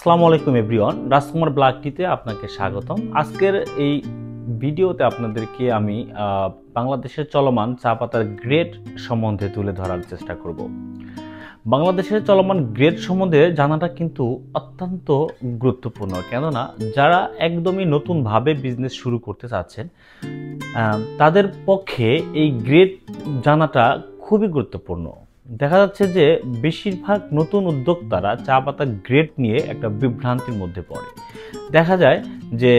আসসালামু আলাইকুম এভরিওয়ান, রাজকুমার ব্লগ টিতে আপনাকে স্বাগতম। আজকের এই ভিডিওতে আপনাদেরকে আমি বাংলাদেশের চলমান চা পাতার গ্রেড সম্বন্ধে তুলে ধরার চেষ্টা করব। বাংলাদেশের চলমান গ্রেড সম্বন্ধে জানাটা কিন্তু অত্যন্ত গুরুত্বপূর্ণ, কেননা যারা একদমই নতুনভাবে বিজনেস শুরু করতে চাচ্ছেন তাদের পক্ষে এই গ্রেড জানাটা খুবই গুরুত্বপূর্ণ। দেখা যাচ্ছে যে বেশিরভাগ নতুন উদ্যোক্তারা চা পাতার গ্রেড নিয়ে একটা বিভ্রান্তির মধ্যে পড়ে। দেখা যায় যে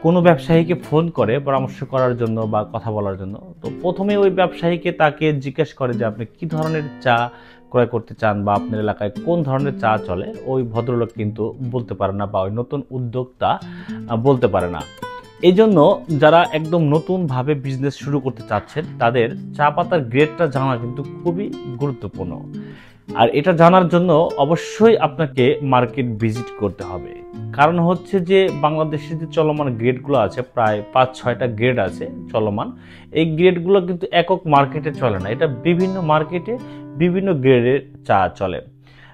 কোনো ব্যবসায়ীকে ফোন করে পরামর্শ করার জন্য বা কথা বলার জন্য, তো প্রথমে ওই ব্যবসায়ীকে তাকে জিজ্ঞেস করে যে আপনি কী ধরনের চা ক্রয় করতে চান বা আপনার এলাকায় কোন ধরনের চা চলে। ওই ভদ্রলোক কিন্তু বলতে পারে না বা ওই নতুন উদ্যোক্তা বলতে পারে না। এই জন্য যারা একদম নতুনভাবে বিজনেস শুরু করতে চাচ্ছেন তাদের চা পাতার গ্রেডটা জানা কিন্তু খুবই গুরুত্বপূর্ণ। আর এটা জানার জন্য অবশ্যই আপনাকে মার্কেট ভিজিট করতে হবে। কারণ হচ্ছে যে বাংলাদেশে যে চলমান গ্রেডগুলো আছে, প্রায় 5-6টা গ্রেড আছে চলমান। এই গ্রেডগুলো কিন্তু একক মার্কেটে চলে না, এটা বিভিন্ন মার্কেটে বিভিন্ন গ্রেডের চা চলে।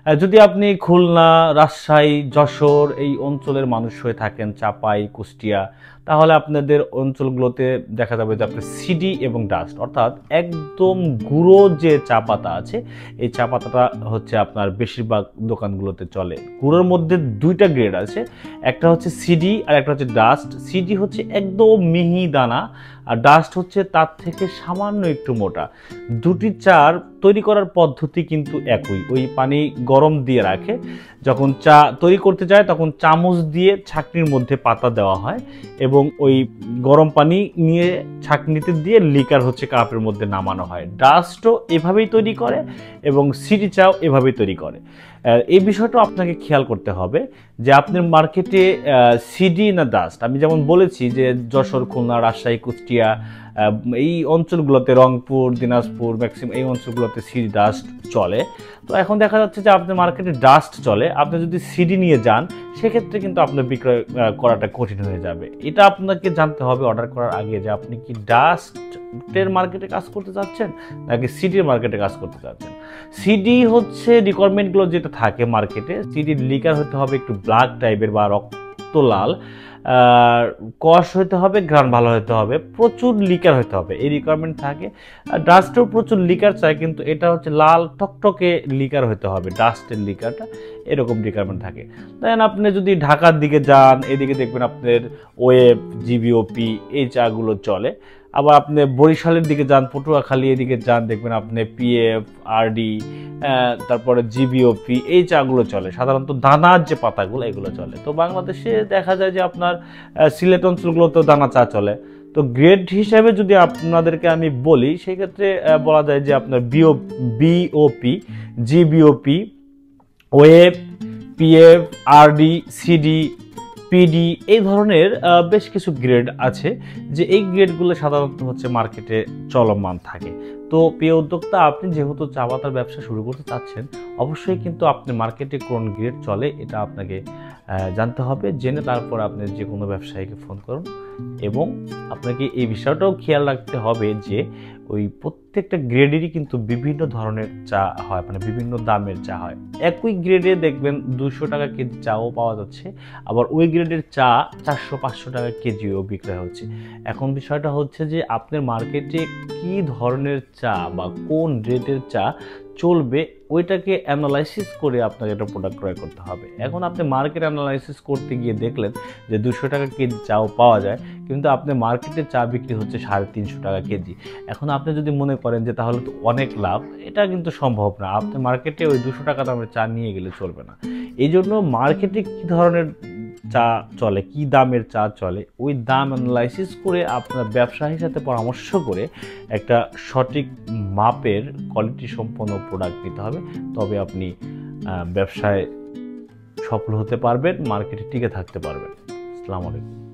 যদি আপনি খুলনা, রাজশাহী, যশোর এই অঞ্চলের মানুষ হয়ে থাকেন, চাপাই, কুষ্টিয়া, তাহলে আপনাদের অঞ্চলগুলোতে দেখা যাবে যে আপনার সিডি এবং ডাস্ট, অর্থাৎ একদম গুঁড়ো যে চা পাতা আছে, এই চা পাতাটা হচ্ছে আপনার বেশিরভাগ দোকানগুলোতে চলে। গুঁড়োর মধ্যে 2টা গ্রেড আছে, একটা হচ্ছে সিডি আর একটা হচ্ছে ডাস্ট। সিডি হচ্ছে একদম মিহি দানা আর ডাস্ট হচ্ছে তার থেকে সামান্য একটু মোটা। দুটি চার তৈরি করার পদ্ধতি কিন্তু একই। ওই পানি গরম দিয়ে রাখে, যখন চা তৈরি করতে যায় তখন চামচ দিয়ে ছাঁকনির মধ্যে পাতা দেওয়া হয় এবং ওই গরম পানি নিয়ে ছাঁকনিতে দিয়ে লিকার হচ্ছে কাপের মধ্যে নামানো হয়। ডাস্টও এভাবেই তৈরি করে এবং সিডি চাও এভাবেই তৈরি করে। এই বিষয়টা আপনাকে খেয়াল করতে হবে যে আপনার মার্কেটে সিডি না ডাস্ট। আমি যেমন বলেছি যে যশোর, খুলনা, রাজশাহী, কুষ্টিয়া এই অঞ্চলগুলোতে, রংপুর, দিনাজপুর, ম্যাক্সিমাম এই অঞ্চলগুলোতে সিডি ডাস্ট চলে। তো এখন দেখা যাচ্ছে যে আপনার মার্কেটে ডাস্ট চলে, আপনি যদি সিডি নিয়ে যান সেক্ষেত্রে কিন্তু আপনার বিক্রয় করাটা কঠিন হয়ে যাবে। এটা আপনাকে জানতে হবে অর্ডার করার আগে যে আপনি কি ডাস্টের মার্কেটে কাজ করতে চাচ্ছেন নাকি সিডির মার্কেটে কাজ করতে চাচ্ছেন। সিডি হচ্ছে রিকোয়ারমেন্টগুলো যেটা থাকে মার্কেটে, সিডির লিকার হতে হবে একটু ব্ল্যাক টাইপের বা রক্ত লাল, কষ হতে হবে, ঘ্রাণ ভালো হতে হবে, প্রচুর লিকার হতে হবে, এই রিকোয়ারমেন্ট থাকে। আর ডাস্টেও প্রচুর লিকার চায়, কিন্তু এটা হচ্ছে লাল টকটকে লিকার হতে হবে, ডাস্টের লিকারটা এরকম রিকোয়ারমেন্ট থাকে। দেন আপনি যদি ঢাকার দিকে যান, এদিকে দেখবেন আপনার ওয়েব, জিবিওপি এই চাগুলো চলে। আবার আপনি বরিশালের দিকে যান, পটুয়াখালী এদিকে যান, দেখবেন আপনি পিএফ, আরডি, তারপরে জিবিওপি এই চাগুলো চলে। সাধারণত দানার যে পাতাগুলো এগুলো চলে। তো বাংলাদেশে দেখা যায় যে আপনার সিলেট অঞ্চলগুলোতেও দানা চা চলে। তো গ্রেড হিসাবে যদি আপনাদেরকে আমি বলি সেক্ষেত্রে বলা যায় যে আপনার BOP, GBOP, web, PF, RD, CD, PD এই ধরনের বেশ কিছু গ্রেড আছে, যে এই গ্রেডগুলো সাধারণত হচ্ছে মার্কেটে চলমান থাকে। তো প্রিয় উদ্যোক্তা, আপনি যেহেতু চা পাতার ব্যবসা শুরু করতে চাচ্ছেন, অবশ্যই কিন্তু আপনার মার্কেটে কোন গ্রেড চলে এটা আপনাকে জানতে হবে। জেনে তারপর আপনি যে কোনো ব্যবসায়ীকে ফোন করুন এবং আপনাকে এই বিষয়টাও খেয়াল রাখতে হবে যে ওই প্রত্যেকটা গ্রেডেরই কিন্তু বিভিন্ন ধরনের চা হয়, মানে বিভিন্ন দামের চা হয়। একই গ্রেডে দেখবেন 200 টাকা কেজি চাও পাওয়া যাচ্ছে, আবার ওই গ্রেডের চা 400-500 টাকা কেজিও বিক্রয় হচ্ছে। এখন বিষয়টা হচ্ছে যে আপনার মার্কেটে কি ধরনের চা বা কোন রেটের চা চলবে ওইটাকে অ্যানালাইসিস করে আপনাকে একটা প্রোডাক্ট ক্রয় করতে হবে। এখন আপনি মার্কেট অ্যানালাইসিস করতে গিয়ে দেখলেন যে 200 টাকা কেজি চাও পাওয়া যায়, কিন্তু আপনি মার্কেটে চা বিক্রি হচ্ছে 350 টাকা কেজি। এখন আপনি যদি মনে করেন যে তাহলে তো অনেক লাভ, এটা কিন্তু সম্ভব না। আপনি মার্কেটে ওই 200 টাকা দামের চা নিয়ে গেলে চলবে না। এই জন্য মার্কেটে কী ধরনের চা চলে, কি দামের চা চলে, ওই দাম অ্যানালাইসিস করে আপনার ব্যবসায়ীর সাথে পরামর্শ করে একটা সঠিক মাপের কোয়ালিটি সম্পন্ন প্রোডাক্ট নিতে হবে। তবে আপনি ব্যবসায় সফল হতে পারবেন, মার্কেটে টিকে থাকতে পারবেন। আসসালামু আলাইকুম।